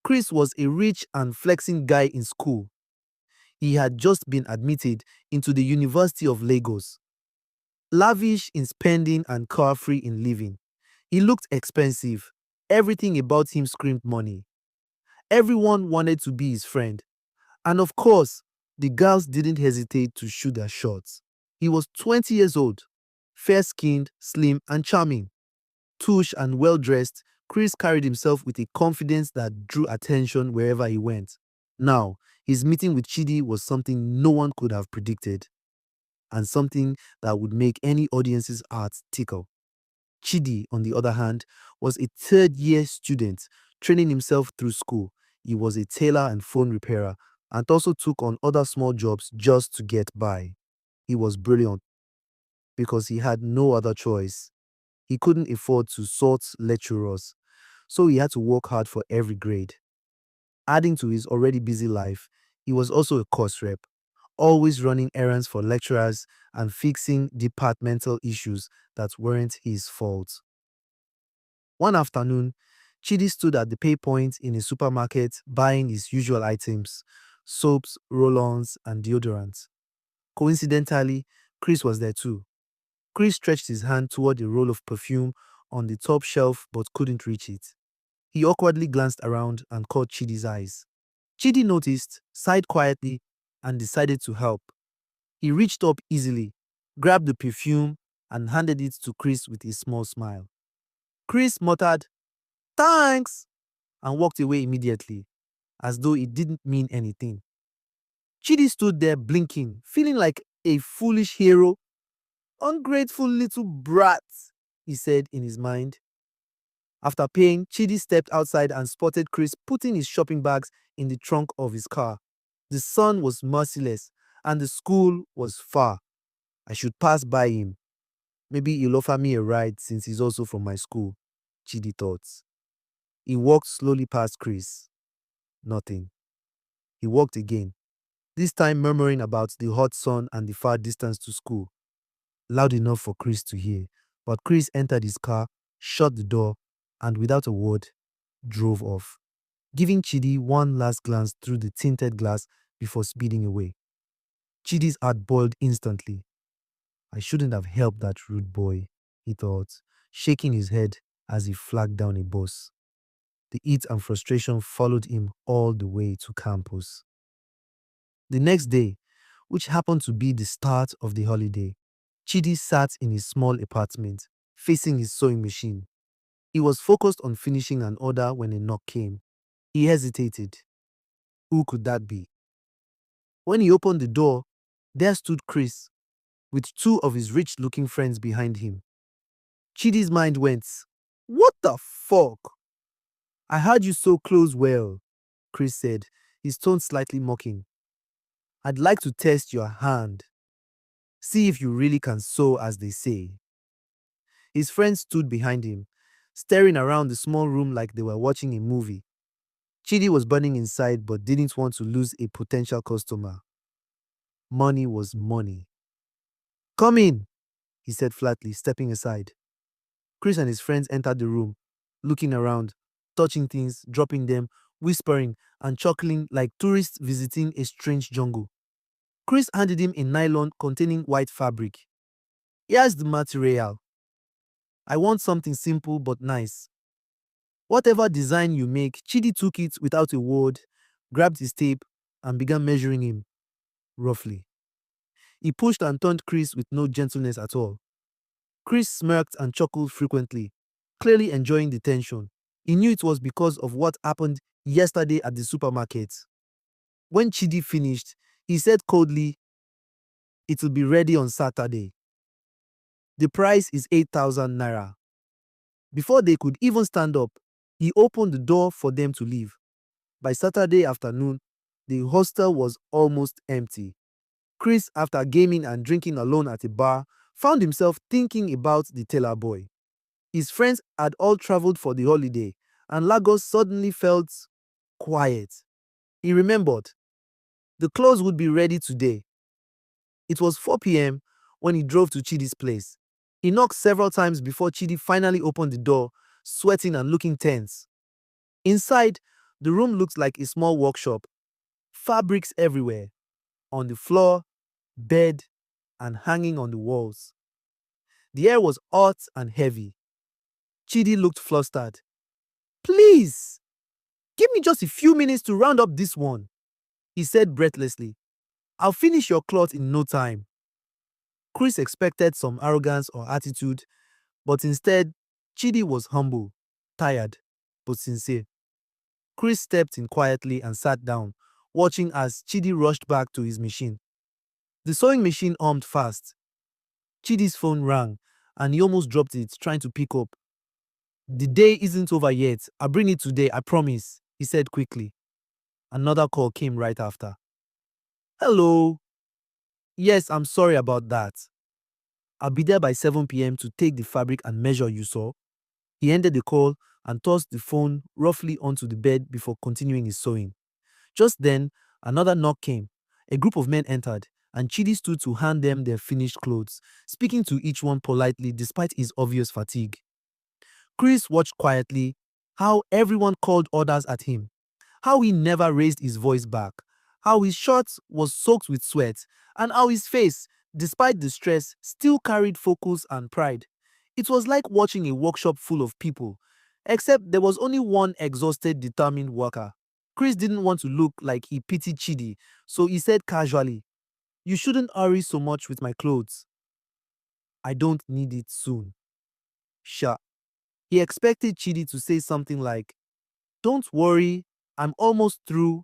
Chris was a rich and flexing guy in school. He had just been admitted into the University of Lagos. Lavish in spending and carefree in living. He looked expensive. Everything about him screamed money. Everyone wanted to be his friend. And of course, the girls didn't hesitate to shoot their shots. He was 20 years old, fair-skinned, slim, and charming. Touche and well-dressed, Chris carried himself with a confidence that drew attention wherever he went. Now, his meeting with Chidi was something no one could have predicted, and something that would make any audience's heart tickle. Chidi, on the other hand, was a third-year student training himself through school. He was a tailor and phone repairer, and also took on other small jobs just to get by. He was brilliant because he had no other choice. He couldn't afford to sort lecturers, so he had to work hard for every grade. Adding to his already busy life, he was also a course rep, always running errands for lecturers and fixing departmental issues that weren't his fault. One afternoon, Chidi stood at the pay point in a supermarket buying his usual items: soaps, roll-ons, and deodorants. Coincidentally, Chris was there too. Chris stretched his hand toward a roll of perfume on the top shelf but couldn't reach it. He awkwardly glanced around and caught Chidi's eyes. Chidi noticed, sighed quietly, and decided to help. He reached up easily, grabbed the perfume, and handed it to Chris with a small smile. Chris muttered, "Thanks," and walked away immediately, as though it didn't mean anything. Chidi stood there blinking, feeling like a foolish hero. "Ungrateful little brat," he said in his mind. After paying, Chidi stepped outside and spotted Chris putting his shopping bags in the trunk of his car. The sun was merciless, and the school was far. I should pass by him. Maybe he'll offer me a ride since he's also from my school, Chidi thought. He walked slowly past Chris. Nothing. He walked again, this time murmuring about the hot sun and the far distance to school. Loud enough for Chris to hear, but Chris entered his car, shut the door, and without a word, drove off, giving Chidi one last glance through the tinted glass before speeding away. Chidi's heart boiled instantly. I shouldn't have helped that rude boy, he thought, shaking his head as he flagged down a bus. The heat and frustration followed him all the way to campus. The next day, which happened to be the start of the holiday, Chidi sat in his small apartment, facing his sewing machine. He was focused on finishing an order when a knock came. He hesitated. Who could that be? When he opened the door, there stood Chris, with two of his rich-looking friends behind him. Chidi's mind went, "What the fuck? I heard you sew clothes well," Chris said, his tone slightly mocking. "I'd like to test your hand. See if you really can sew as they say." His friends stood behind him, staring around the small room like they were watching a movie. Chidi was burning inside but didn't want to lose a potential customer. Money was money. "Come in," he said flatly, stepping aside. Chris and his friends entered the room, looking around, touching things, dropping them, whispering, and chuckling like tourists visiting a strange jungle. Chris handed him a nylon containing white fabric. "Here's the material. I want something simple but nice." Whatever design you make, Chidi took it without a word, grabbed his tape, and began measuring him, roughly. He pushed and turned Chris with no gentleness at all. Chris smirked and chuckled frequently, clearly enjoying the tension. He knew it was because of what happened yesterday at the supermarket. When Chidi finished, he said coldly, "It'll be ready on Saturday. The price is 8,000 naira." Before they could even stand up, he opened the door for them to leave. By Saturday afternoon, the hostel was almost empty. Chris, after gaming and drinking alone at a bar, found himself thinking about the tailor boy. His friends had all traveled for the holiday, and Lagos suddenly felt quiet. He remembered. The clothes would be ready today. It was 4 p.m. when he drove to Chidi's place. He knocked several times before Chidi finally opened the door, sweating and looking tense. Inside, The room looked like a small workshop. Fabrics everywhere, on the floor, bed, and hanging on the walls. The air was hot and heavy. Chidi looked flustered. Please, give me just a few minutes to round up this one, he said breathlessly. I'll finish your cloth in no time. Chris expected some arrogance or attitude, but instead, Chidi was humble, tired, but sincere. Chris stepped in quietly and sat down, watching as Chidi rushed back to his machine. The sewing machine hummed fast. Chidi's phone rang, and he almost dropped it, trying to pick up. The day isn't over yet. I'll bring it today, I promise, he said quickly. Another call came right after. Hello. Yes, I'm sorry about that. I'll be there by 7 p.m. to take the fabric and measure you saw. He ended the call and tossed the phone roughly onto the bed before continuing his sewing. Just then, another knock came. A group of men entered, and Chidi stood to hand them their finished clothes, speaking to each one politely despite his obvious fatigue. Chris watched quietly how everyone called orders at him, how he never raised his voice back, how his shirt was soaked with sweat, and how his face, despite the stress, still carried focus and pride. It was like watching a workshop full of people, except there was only one exhausted, determined worker. Chris didn't want to look like he pitied Chidi, so he said casually, You shouldn't hurry so much with my clothes. I don't need it soon. Sure. He expected Chidi to say something like, Don't worry, I'm almost through.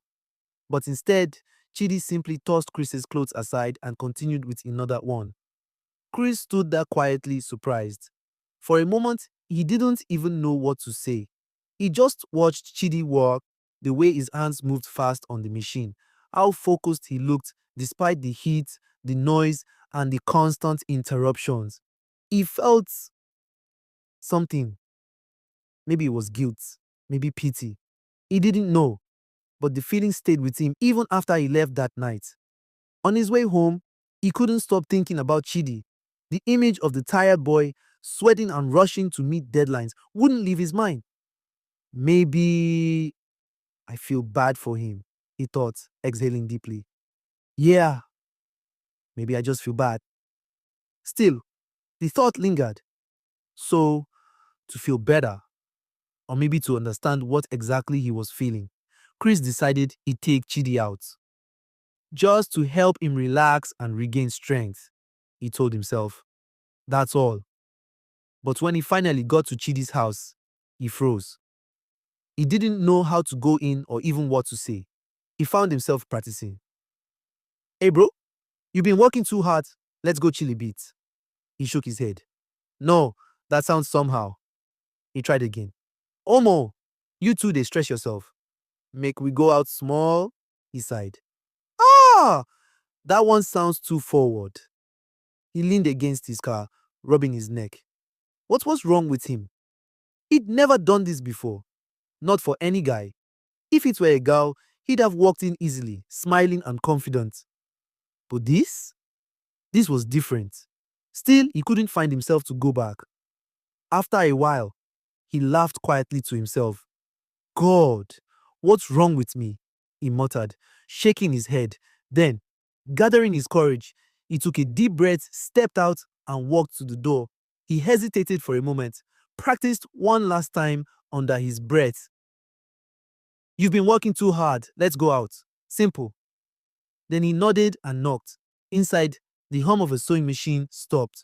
But instead, Chidi simply tossed Chris's clothes aside and continued with another one. Chris stood there quietly surprised. For a moment, he didn't even know what to say. He just watched Chidi work, the way his hands moved fast on the machine, how focused he looked despite the heat, the noise, and the constant interruptions. He felt something. Maybe it was guilt, maybe pity. He didn't know, but the feeling stayed with him even after he left that night. On his way home, he couldn't stop thinking about Chidi. The image of the tired boy, sweating and rushing to meet deadlines, wouldn't leave his mind. Maybe I feel bad for him, he thought, exhaling deeply. Yeah, maybe I just feel bad. Still, the thought lingered. So, to feel better, or maybe to understand what exactly he was feeling, Chris decided he'd take Chidi out. Just to help him relax and regain strength, he told himself. That's all. But when he finally got to Chidi's house, he froze. He didn't know how to go in or even what to say. He found himself practicing. Hey bro, you've been working too hard. Let's go chill a bit. He shook his head. No, that sounds somehow. He tried again. Omo, you too they stress yourself. Make we go out small, he sighed. Ah, that one sounds too forward. He leaned against his car, rubbing his neck. What was wrong with him? He'd never done this before. Not for any guy. If it were a girl, he'd have walked in easily, smiling and confident. But this? This was different. Still, he couldn't find himself to go back. After a while, he laughed quietly to himself. God, what's wrong with me? He muttered, shaking his head. Then, gathering his courage, he took a deep breath, stepped out, and walked to the door. He hesitated for a moment, practiced one last time under his breath. You've been working too hard. Let's go out. Simple. Then he nodded and knocked. Inside, the hum of a sewing machine stopped.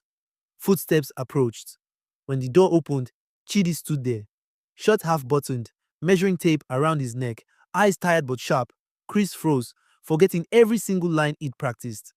Footsteps approached. When the door opened, Chidi stood there, shirt half buttoned, measuring tape around his neck, eyes tired but sharp. Chris froze, forgetting every single line he'd practiced.